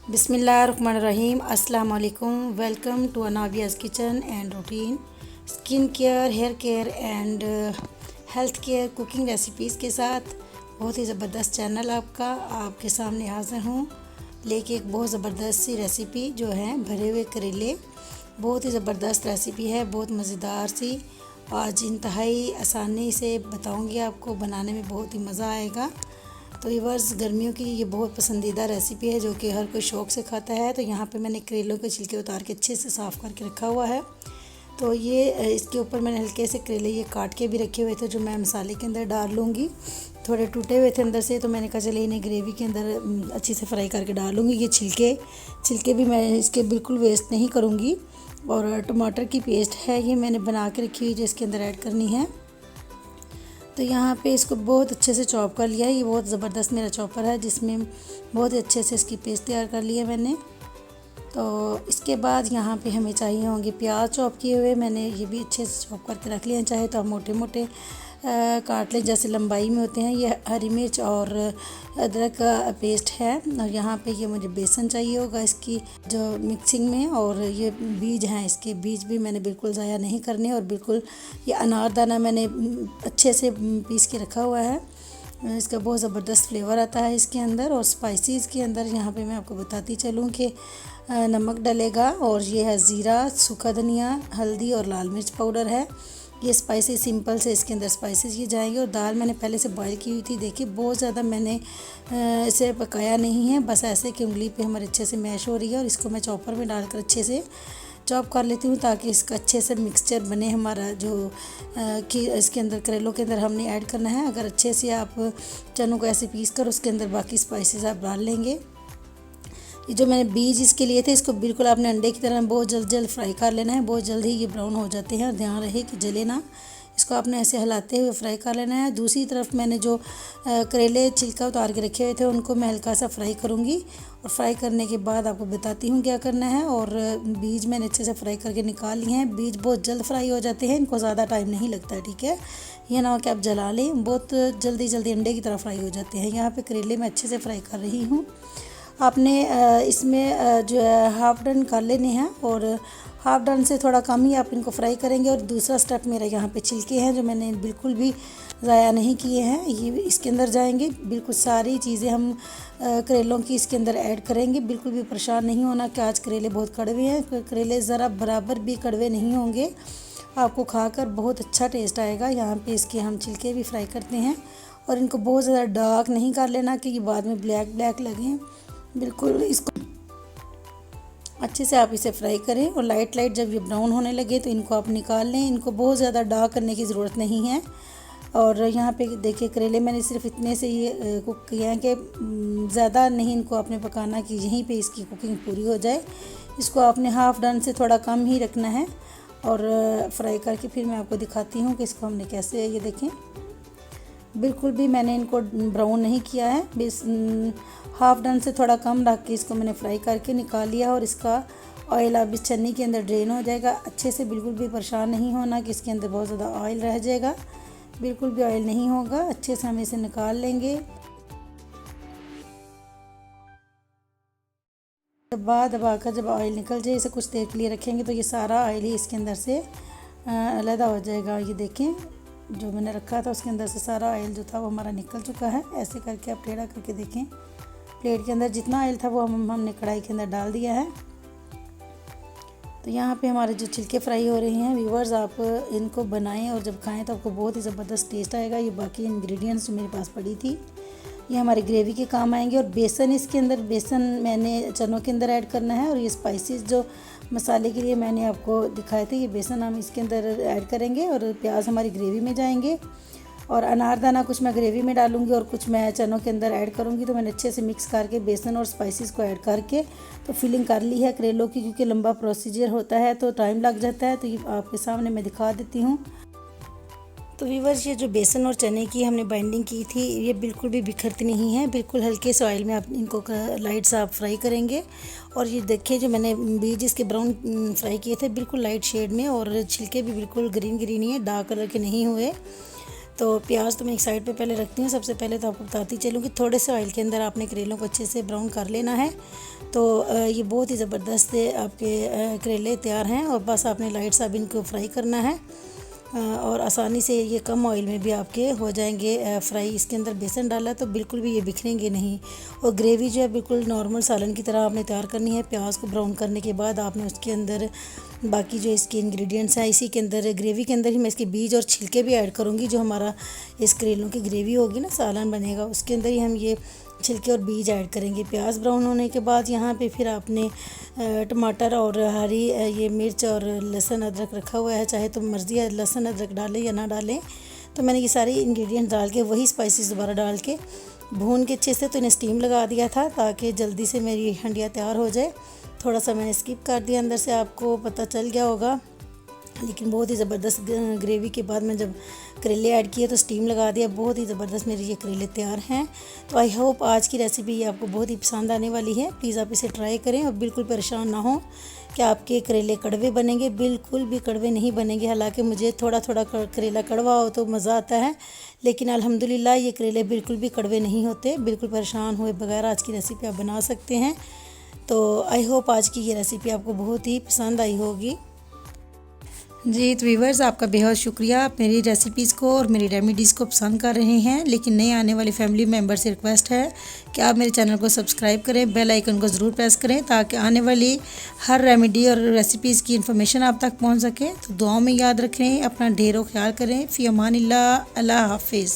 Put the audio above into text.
बिस्मिल्लाहिर्रहमानिर्रहीम। अस्सलाम वालेकुम। Welcome to Anaviya's kitchen and routine. Skin care, hair care and health care cooking recipes के साथ बहुत ही ज़बरदस्त चैनल आपके सामने हाज़िर हूँ लेके एक बहुत ज़बरदस्त सी रेसिपी जो है भरे हुए करेले। बहुत ही ज़बरदस्त रेसिपी है, बहुत मज़ेदार सी। आज इंतहाई आसानी से बताऊँगी आपको, बनाने में बहुत ही मज़ा आएगा। तो व्यूअर्स, गर्मियों की ये बहुत पसंदीदा रेसिपी है जो कि हर कोई शौक़ से खाता है। तो यहाँ पे मैंने करेलों के छिलके उतार के अच्छे से साफ़ करके रखा हुआ है। तो ये इसके ऊपर मैंने हल्के से करेले ये काट के भी रखे हुए थे जो मैं मसाले के अंदर डाल लूँगी। थोड़े टूटे हुए थे अंदर से, तो मैंने कहा चले इन्हें ग्रेवी के अंदर अच्छी से फ्राई करके डालूँगी। ये छिलके भी मैं इसके बिल्कुल वेस्ट नहीं करूँगी। और टमाटर की पेस्ट है, ये मैंने बना के रखी हुई जो इसके अंदर ऐड करनी है। तो यहाँ पे इसको बहुत अच्छे से चॉप कर लिया है। ये बहुत ज़बरदस्त मेरा चॉपर है जिसमें बहुत ही अच्छे से इसकी पेस्ट तैयार कर ली है मैंने। तो इसके बाद यहाँ पे हमें चाहिए होंगे प्याज चॉप किए हुए। मैंने ये भी अच्छे से चॉप करके रख लिए हैं। चाहे तो आप मोटे मोटे काट लें जैसे लंबाई में होते हैं। ये हरी मिर्च और अदरक का पेस्ट है। और यहाँ पे ये मुझे बेसन चाहिए होगा इसकी जो मिक्सिंग में। और ये बीज हैं, इसके बीज भी मैंने बिल्कुल ज़ाया नहीं करने। और बिल्कुल ये अनारदाना मैंने अच्छे से पीस के रखा हुआ है। इसका बहुत ज़बरदस्त फ्लेवर आता है इसके अंदर। और स्पाइसेस के अंदर यहाँ पे मैं आपको बताती चलूँ कि नमक डलेगा, और ये है ज़ीरा, सूखा धनिया, हल्दी और लाल मिर्च पाउडर है। ये स्पाइसेस सिंपल से इसके अंदर स्पाइसेस ये जाएंगे। और दाल मैंने पहले से बॉईल की हुई थी। देखिए बहुत ज़्यादा मैंने इसे पकाया नहीं है, बस ऐसे कि उंगली पे हमारे अच्छे से मैश हो रही है। और इसको मैं चॉपर में डालकर अच्छे से चॉप कर लेती हूँ ताकि इसका अच्छे से मिक्सचर बने हमारा जो कि इसके अंदर करेलों के अंदर हमने ऐड करना है। अगर अच्छे से आप चनों को ऐसे पीस कर उसके अंदर बाकी स्पाइसेस आप डाल लेंगे। ये जो मैंने बीज इसके लिए थे, इसको बिल्कुल आपने अंडे की तरह बहुत जल्द फ्राई कर लेना है। बहुत जल्द ही ये ब्राउन हो जाते हैं और ध्यान रहे कि जले ना। इसको आपने ऐसे हिलाते हुए फ्राई कर लेना है। दूसरी तरफ मैंने जो करेले छिलका उतार के रखे हुए थे उनको मैं हल्का सा फ्राई करूँगी। और फ्राई करने के बाद आपको बताती हूँ क्या करना है। और बीज मैंने अच्छे से फ्राई करके निकाल लिए हैं। बीज बहुत जल्द फ्राई हो जाते हैं, इनको ज़्यादा टाइम नहीं लगता है, ठीक है। ये ना हो कि आप जला लें, बहुत जल्दी अंडे की तरह फ्राई हो जाते हैं। यहाँ पर करेले मैं अच्छे से फ्राई कर रही हूँ। आपने इसमें जो है हाफ़ डन कर लेने हैं और हाफ़ डन से थोड़ा कम ही आप इनको फ्राई करेंगे। और दूसरा स्टेप मेरा यहाँ पे छिलके हैं जो मैंने बिल्कुल भी ज़ाया नहीं किए हैं, ये इसके अंदर जाएंगे। बिल्कुल सारी चीज़ें हम करेलों की इसके अंदर ऐड करेंगे। बिल्कुल भी परेशान नहीं होना कि आज करेले बहुत कड़वे हैं। करेले ज़रा बराबर भी कड़वे नहीं होंगे, आपको खाकर बहुत अच्छा टेस्ट आएगा। यहाँ पे इसके हम छिलके भी फ्राई करते हैं। और इनको बहुत ज़्यादा डार्क नहीं कर लेना कि ये बाद में ब्लैक लगें। बिल्कुल इसको अच्छे से आप इसे फ्राई करें। और लाइट जब ये ब्राउन होने लगे तो इनको आप निकाल लें। इनको बहुत ज़्यादा डार्क करने की ज़रूरत नहीं है। और यहाँ पे देखिए करेले मैंने सिर्फ इतने से ये कुक किए हैं कि ज़्यादा नहीं इनको आपने पकाना कि यहीं पे इसकी कुकिंग पूरी हो जाए। इसको आपने हाफ़ डन से थोड़ा कम ही रखना है। और फ्राई करके फिर मैं आपको दिखाती हूँ कि इसको हमने कैसे, ये देखें बिल्कुल भी मैंने इनको ब्राउन नहीं किया है। बस हाफ़ डन से थोड़ा कम रख के इसको मैंने फ्राई करके निकाल लिया। और इसका ऑयल अब इस छन्नी के अंदर ड्रेन हो जाएगा अच्छे से। बिल्कुल भी परेशान नहीं होना कि इसके अंदर बहुत ज़्यादा ऑयल रह जाएगा, बिल्कुल भी ऑयल नहीं होगा। अच्छे से हम इसे निकाल लेंगे। दबाकर जब ऑयल निकल जाए, इसे कुछ देर के लिए रखेंगे तो ये सारा ऑयल ही इसके अंदर से अलग हो जाएगा। ये देखें जो मैंने रखा था उसके अंदर से सारा ऑयल जो था वो हमारा निकल चुका है। ऐसे करके आप टेढ़ा करके देखें, प्लेट के अंदर जितना ऑयल था वो हमने कढ़ाई के अंदर डाल दिया है। तो यहाँ पे हमारे जो छिलके फ्राई हो रहे हैं, व्यूअर्स आप इनको बनाएं और जब खाएं तो आपको बहुत ही ज़बरदस्त टेस्ट आएगा। ये बाकी इंग्रेडिएंट्स जो मेरे पास पड़ी थी ये हमारी ग्रेवी के काम आएंगे। और बेसन इसके अंदर, बेसन मैंने चनों के अंदर ऐड करना है। और ये स्पाइसेस जो मसाले के लिए मैंने आपको दिखाए थे, ये बेसन हम इसके अंदर ऐड करेंगे। और प्याज हमारी ग्रेवी में जाएंगे। और अनारदाना कुछ मैं ग्रेवी में डालूंगी और कुछ मैं चनों के अंदर ऐड करूंगी। तो मैंने अच्छे से मिक्स करके बेसन और स्पाइसेस को ऐड करके तो फिलिंग कर ली है करेलों की। क्योंकि लंबा प्रोसीजर होता है तो टाइम लग जाता है, तो ये आपके सामने मैं दिखा देती हूँ। तो व्यूअर्स, ये जो बेसन और चने की हमने बाइंडिंग की थी ये बिल्कुल भी बिखरती नहीं है। बिल्कुल हल्के से ऑयल में आप इनको लाइट सा आप फ्राई करेंगे। और ये देखिए जो मैंने बीज इसके ब्राउन फ्राई किए थे बिल्कुल लाइट शेड में। और छिलके भी बिल्कुल ग्रीन ही है, डार्क कलर के नहीं हुए। तो प्याज तो मैं एक साइड पे पहले रखती हूँ। सबसे पहले तो आपको बताती चलूँ कि थोड़े से ऑयल के अंदर आपने करेलों को अच्छे से ब्राउन कर लेना है। तो ये बहुत ही ज़बरदस्त आपके करेले तैयार हैं और बस आपने लाइट सा भी इनको फ्राई करना है और आसानी से ये कम ऑयल में भी आपके हो जाएंगे फ्राई। इसके अंदर बेसन डाला है तो बिल्कुल भी ये बिखरेंगे नहीं। और ग्रेवी जो है बिल्कुल नॉर्मल सालन की तरह आपने तैयार करनी है। प्याज को ब्राउन करने के बाद आपने उसके अंदर बाकी जो इसके इंग्रेडिएंट्स हैं, इसी के अंदर ग्रेवी के अंदर ही मैं इसके बीज और छिलके भी ऐड करूँगी। जो हमारा इस करेलों की ग्रेवी होगी ना, सालन बनेगा, उसके अंदर ही हम ये छिलके और बीज ऐड करेंगे। प्याज ब्राउन होने के बाद यहाँ पे फिर आपने टमाटर और हरी ये मिर्च और लहसुन अदरक रखा हुआ है। चाहे तो मर्ज़ी है लहसुन अदरक डालें या ना डालें। तो मैंने ये सारी इंग्रेडिएंट्स डाल के वही स्पाइसेस दोबारा डाल के भून के अच्छे से तो इन्हें स्टीम लगा दिया था ताकि जल्दी से मेरी हंडिया तैयार हो जाए। थोड़ा सा मैंने स्किप कर दिया, अंदर से आपको पता चल गया होगा, लेकिन बहुत ही ज़बरदस्त ग्रेवी के बाद मैं जब करेले ऐड किए तो स्टीम लगा दिया। बहुत ही ज़बरदस्त मेरे ये करेले तैयार हैं। तो आई होप आज की रेसिपी ये आपको बहुत ही पसंद आने वाली है। प्लीज़ आप इसे ट्राई करें और बिल्कुल परेशान ना हो कि आपके करेले कड़वे बनेंगे। बिल्कुल भी कड़वे नहीं बनेंगे। हालांकि मुझे थोड़ा थोड़ा करेला कड़वा हो तो मज़ा आता है, लेकिन अल्हम्दुलिल्लाह ये करेले बिल्कुल भी कड़वे नहीं होते। बिल्कुल परेशान हुए बगैर आज की रेसिपी आप बना सकते हैं। तो आई होप आज की ये रेसिपी आपको बहुत ही पसंद आई होगी। जी तो व्यूवर्स, आपका बेहद शुक्रिया। आप मेरी रेसिपीज़ को और मेरी रेमेडीज़ को पसंद कर रहे हैं, लेकिन नए आने वाली फैमिली मेम्बर से रिक्वेस्ट है कि आप मेरे चैनल को सब्सक्राइब करें, बेल आइकन को ज़रूर प्रेस करें ताकि आने वाली हर रेमेडी और रेसिपीज़ की इन्फॉर्मेशन आप तक पहुंच सके। तो दुआओं में याद रखें, अपना ढेरों ख्याल करें। फ़ी अमानिल्लाह, अल्लाह हाफिज़।